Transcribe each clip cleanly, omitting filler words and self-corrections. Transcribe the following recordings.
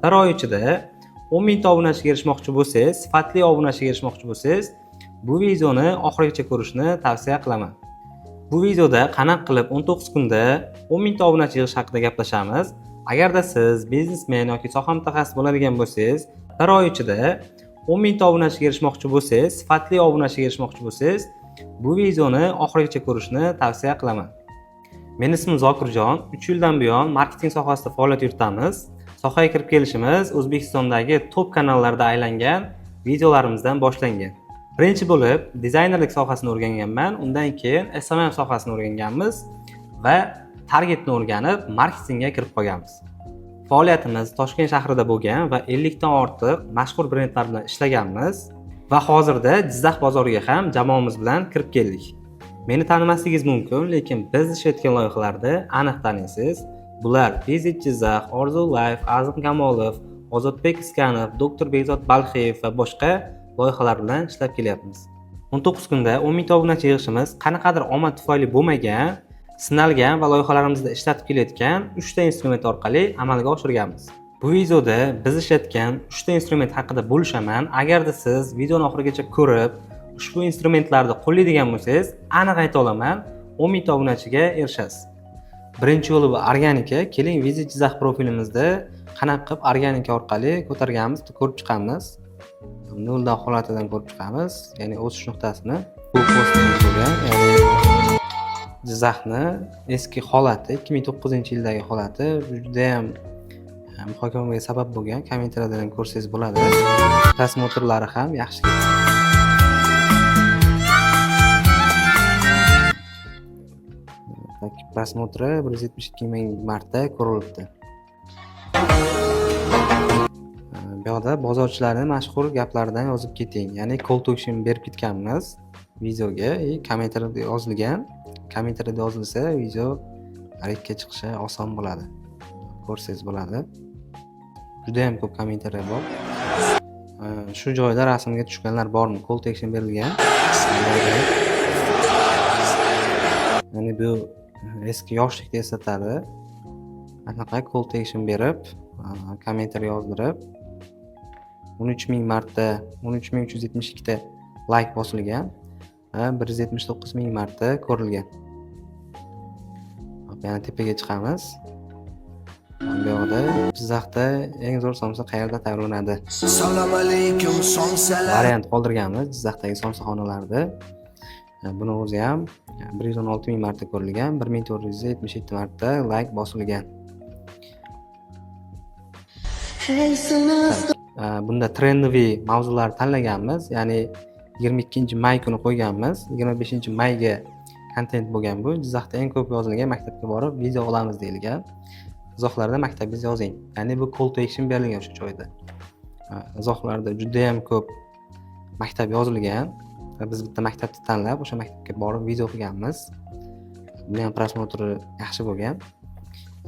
bir oy ichida 10 mingta obunachiga erishmoqchi bo'lsangiz, sifatli obunachiga erishmoqchi bo'lsangiz, bu videoni oxirigacha ko'rishni tavsiya qilaman. Bu videoda qanaqa qilib 19 kunda 10 mingta obunachi yig'ish haqida gaplashamiz. Agarda siz biznesmen yoki soha mutaxassisi bo'ladigan bo'lsangiz, bir oy ichida 10 mingta obunachiga erishmoqchi bo'lsangiz, sifatli obunachiga erishmoqchi bo'lsangiz, bu videoni oxirigacha ko'rishni tavsiya qilaman. Men ismim Zokirjon, 3 yildan buyon marketing sohasida faoliyat yuritamiz. Sohaga kirib kelishimiz O'zbekistondagi top kanallarda aylangan videolarimizdan boshlangan. Birinchi bo'lib dizaynerlik sohasini o'rganganman, undan keyin SMM sohasini o'rganganmiz va targetni o'rganib marketingga kirib qolganmiz. Faoliyatimiz Toshkent shahrida bo'lgan va 50 dan ortiq mashhur brendlar bilan ishlaganmiz va hozirda Jizzax bozoriga ham jamoamiz bilan kirib keldik. Meni tanimasligingiz mumkin, lekin biz ishlayotgan loyihalarda aniq taniysiz. Bular Visit Jizzax, Orzu Life, Azim Kamolov, Ozodbek Iskanov, Dr. Bekzod Balxiyev va boshqa loyihalar bilan ishlab kelyapmiz. 19 kunda 10 mingta obunachi yig'ishimiz qanaqadir omad tufayli bo'lmagan, sinalgan va loyihalarimizda ishlatib kelayotgan 3 ta instrument orqali amalga oshirganmiz. Bu videoda biz ishlatgan 3 ta instrument haqida bo'lishaman. Agarda siz videoni oxirigacha ko'rib, ushbu instrumentlarni qo'llaydigan bo'lsangiz, aniq ayta olaman, 10 mingta obunachiga erishasiz. Birinchi yo'li bu organika. Keling, Visit Jizzax profilimizda qanaqa qilib organika orqali ko'targanimizni ko'rib chiqamiz. Noldan holatidan ko'rib chiqamiz. Ya'ni o'sish nuqtasini bu postimiz bo'lgan, ya'ni Jizzaxni eski holati, 2009-yildagi holati juda ham muhokamaga sabab bo'lgan. Kommentariylardan ko'rsangiz bo'ladi. Prosmotrlari ham yaxshi. Prosmotri 172 ming marta ko'rilibdi. Bu yerda bozorchilarning mashhur gaplaridan yozib keting. Ya'ni call to action berib ketganmiz videoga, kommentariyada yozilgan. Kommentariyada yozilsa, video rekka chiqishi oson bo'ladi. Ko'rsangiz bo'ladi. Juda ham ko'p kommentariya bor. Shu joyda rasmga tushganlar bormi? Call to action berilgan. Ya'ni bu eski yoshlikni eslatadi. Anaqa call to action berib, kommentariy yozdirib, 13 ming marta, 13.372 ta like bosilgan, 179 ming marta ko'rilgan. Yana tepaga chiqamiz. Bu yerda Jizzaxda eng zo'r somsa qayerda tayyorlanadi? Assalomu alaykum, somsalar. Variant qoldirganmiz Jizzaxdagi somsaxonalarda. Buni o'zi ham 116 ming marta ko'rilgan, 1477 marta like bosilgan. Bunda trendiy mavzular tanlaganmiz, ya'ni 22-may kuni qo'yganmiz. 25-mayga kontent bo'lgan bu. Jizzaxda eng ko'p yozilgan maktabga borib video olamiz deyilgan. Izohlarda maktabingizni yozing. Ya'ni bu call to action berilgan o'sha joyda. Izohlarda juda ham ko'p maktab yozilgan. Biz bitta maktabni tanlab, o'sha maktabga borib video qilganmiz. Buni ham prosmotri yaxshi bo'lgan.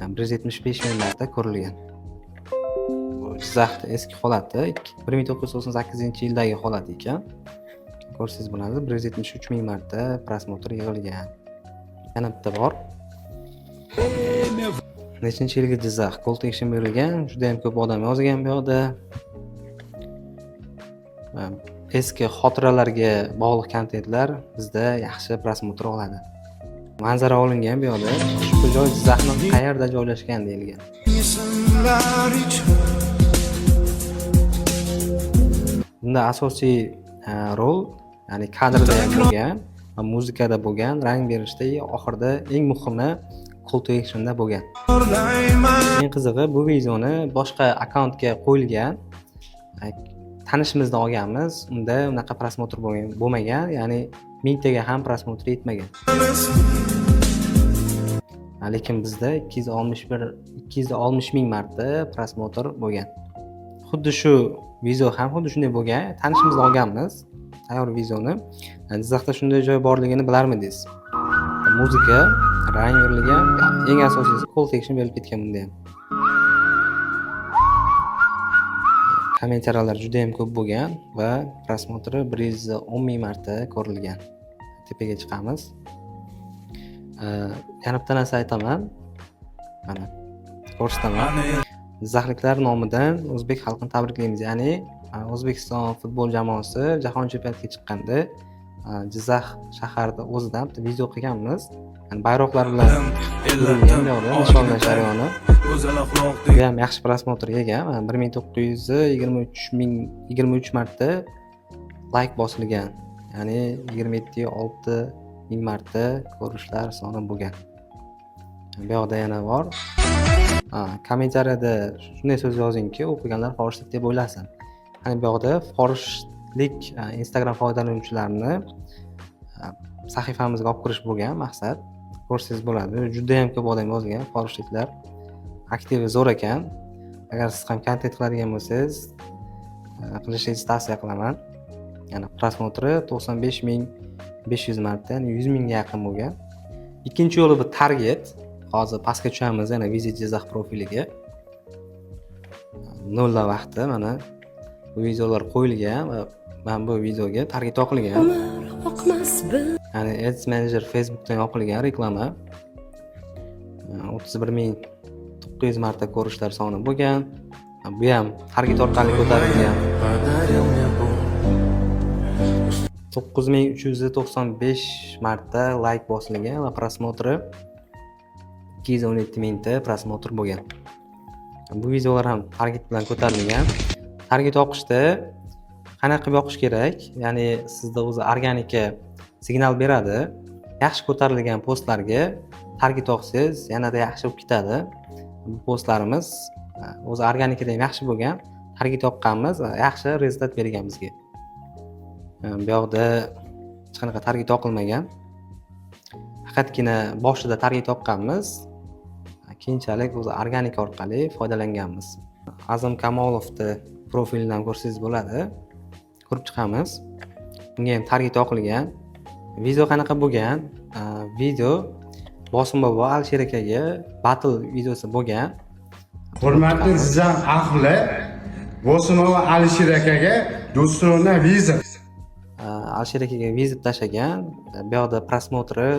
175 ming marta ko'rilgan. Bu Jizzaxda eski holati, 1998-yildagi holat ekan. Ko'rsangiz bo'ladi, 173 ming marta prosmotr yig'ilgan. Yana bitta bor. Nechinchi yilgi Jizzax call to action berilgan, juda ham ko'p odam yozgan bu yerda. Eski xotiralarga bog'liq kontentlar bizda yaxshi prosmotr oladi. Manzara olingan bu yerda. Ushbu joy Jizzaxning qayerda joylashgan deyilgan. Bunda asosiy rol, ya'ni kadrda ham bo'lgan, muzikada bo'lgan, rang berishda, oxirida eng muhimi call to actionda bo'lgan. Eng qizig'i, bu videoni boshqa akkauntga qo'yilgan, tanishimizdan olganmiz. Unda unaqa prosmotr bo'lmagan, ya'ni 1000 taga ham prosmotr yetmagan. Lekin bizda 260 ming marta prosmotr bo'lgan. Xuddi shu video ham xuddi shunday bo'lgan. Tanishimizdan olganmiz tayyor videoni. Jizzaxda shunday joy borligini bilarmidingiz? Muzika, rang berilgan, eng asosiysi call to action berilib ketgan bunda ham. Kommentariyalar juda ham ko'p bo'lgan va prosmotri 110 ming marta ko'rilgan. Tepaga chiqamiz. Yana bitta narsa aytaman. Mana ko'rsataman. Jizzaxliklar nomidan o'zbek xalqini tabriklaymiz. Ya'ni O'zbekiston futbol jamoasi jahon chempionatiga chiqqanda Jizzax shaharida o'zida bitta video qilganmiz. Yani bayroqlar bilan qurilgan yo'lda nishonlash jarayoni. Bu ham yaxshi prosmotrga ega. 1923 marta like bosilgan. Ya'ni 27.6 ming marta ko'rishlar soni bo'lgan. Bu yoqda yana bor. Kommentariyada shunday so'z yozingki, o'qiganlar forishlik deb o'ylasin. Hani bu yoqda forishlik Instagram foydalanuvchilarini sahifamizga olib kirish bo'lgan maqsad. Ko'rsangiz bo'ladi. Juda ham ko'p odam yozgan forishliklar. Aktivi zo'r ekan. Agar siz ham kontent qiladigan bo'lsangiz, qilishingizni tavsiya qilaman. Ya'ni prosmotri 95.500 marta, ya'ni 100 mingga yaqin bo'lgan. Ikkinchi yo'li bu target. Hozir pastga tushamiz yana Visit Jizzax profiliga. Nolla vaqti mana bu videolar qo'yilgan va men bu videoga target oqilgan. Ya'ni Ads Manager Facebookdan oqilgan reklama. 31.900 marta ko'rishlar soni bo'lgan. Bu ham target orqali ko'tarilgan. 9395 marta like bosilgan va prosmotri 217 mingta prosmotr bo'lgan. Bu videolar ham target bilan ko'tarilgan. Target o'qishda qanaqa qilib o'qish kerak? Ya'ni sizda o'zi organika signal beradi. Yaxshi ko'tarilgan postlarga target o'qsangiz yanada yaxshi bo'lib ketadi. Bu postlarimiz o'zi organikada ham yaxshi bo'lgan. Target o'qqanmiz va yaxshi rezultat bergan bizga. Bu yoqda hech qanaqa target o'qilmagan. Faqatgina boshida target o'qqanmiz. Keyinchalik o'zi organika orqali foydalanganmiz. Azim Kamolovni profilidan ko'rsangiz bo'ladi. Ko'rib chiqamiz. Bunga ham target o'qilgan. Video qanaqa bo'lgan? Video Bosim bobo Alisher akaga battle videosi bo'lgan. Hurmatli Jizzax ahli, Bosim bobo Alisher akaga do'stona vizit. Alisher akaga vizit tashlagan. Bu yoqda prosmotri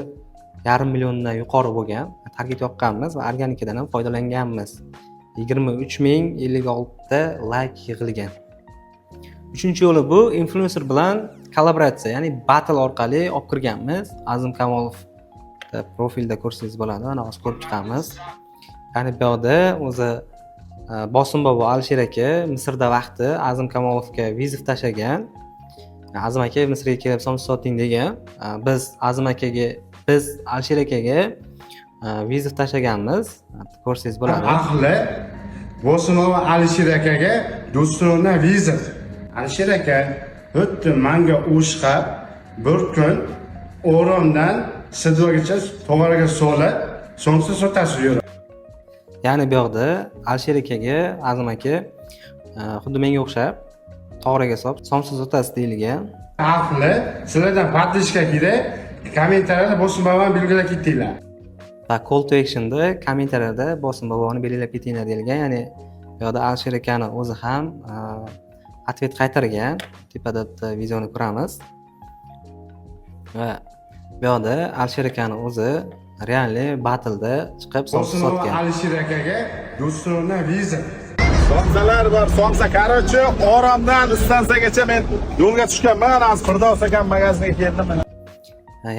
1,5 milliondan yuqori bo'lgan. Target yoqqanmiz va organikadan ham foydalanganmiz. 23.056 ta like yig'ilgan. Uchinchi yo'li bu influencer bilan kollaboratsiya, ya'ni battle orqali olib kirganmiz. Azim Kamolov profilda ko'rsangiz bo'ladi. Mana hozir ko'rib chiqamiz. Ya'ni bu yoqda o'zi Bosim bobo Alisher aka Misrda vaqti Azim Kamolovga vizit tashlagan. Azim aka Misrga kelib somsa soting degan. Biz Alisher akaga vizit tashlaganmiz. Ko'rsangiz bo'ladi. Ahli Bosim bobo Alisher akaga do'stona vizit. Alisher aka o'tdi menga o'shqab bir kun O'romdan Sidvogacha to'g'riga solib, somsa sotasiz yuradi. Ya'ni bu yoqda Alisher akaga Azim aka xuddi menga o'xshab to'g'riga solib somsa sotasiz deyilgan. Ahli sizlardan podpishka kerak. Kommentariyada Bosim boboni belgilab ketinglar. Va call to actionda kommentariyada Bosim boboni belgilab ketinglar deyilgan. Ya'ni bu yoqda Alisher akani o'zi ham atvet qaytargan. Tepada bitta videoni ko'ramiz. Va bu yoqda Alisher akani o'zi realniy battleda chiqib somsa sotgan. Alisher akaga do'stona vizit. Somsalar bor, somsa qarochi Oromdan stansiyagacha men yo'lga tushganman. Firdos akam magaziniga keldim men.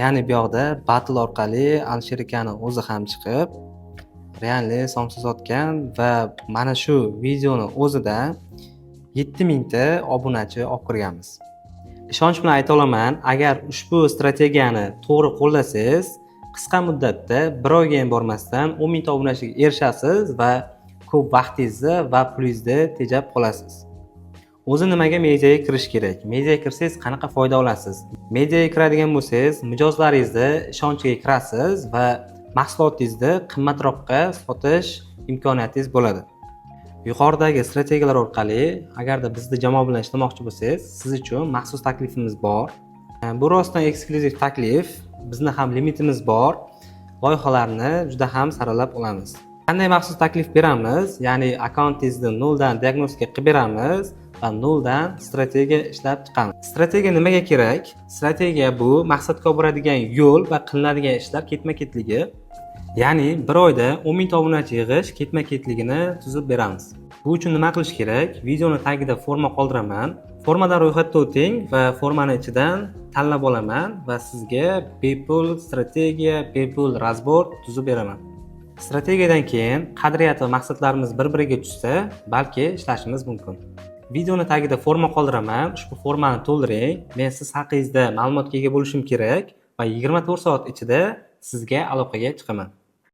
Ya'ni bu yoqda battle orqali Alisher akani o'zi ham chiqib realniy somsa sotgan va mana shu videoni o'zida 7000 ta obunachi olib kirganmiz. Ishonch bilan ayta olaman, agar ushbu strategiyani to'g'ri qo'llasangiz, qisqa muddatda bir oyga ham bormasdan 10,000 ta obunachiga erishasiz va ko'p vaqtingizni va pulingizni tejab qolasiz. O'zi nimaga mediaga kirish kerak? Mediaga kirsangiz qanaqa foyda olasiz? Mediaga kiradigan bo'lsangiz, mijozlaringizni ishonchiga kirasiz va mahsulotingizni qimmatroqqa sotish imkoniyatingiz bo'ladi. Yuqoridagi strategiyalar orqali agarda bizni jamoa bilan ishlamoqchi bo'lsangiz, siz uchun maxsus taklifimiz bor. Bu rostdan eksklyuziv taklif, bizni ham limitimiz bor. Loyihalarni juda ham saralab olamiz. Qanday maxsus taklif beramiz? Ya'ni akkauntingizni noldan diagnostika qilib beramiz va noldan strategiya ishlab chiqamiz. Strategiya nimaga kerak? Strategiya bu maqsadga olib boradigan yo'l va qilinadigan ishlar ketma-ketligi. Ya'ni bir oyda 10,000 ta obunachi yig'ish ketma-ketligini tuzib beramiz. Bu uchun nima qilish kerak? Videoni tagida forma qoldiraman. Formadan ro'yxatga o'ting va formani ichidan tanlab olaman va sizga bepul strategiya, bepul razbor tuzib beraman. Strategiyadan keyin qadriyat va maqsadlarimiz bir-biriga tushsa, balki ishlashimiz mumkin. Videoni tagida forma qoldiraman. Ushbu formani to'ldiring. Men siz haqingizda ma'lumotga ega bo'lishim kerak va 24 soat ichida sizga aloqaga chiqaman.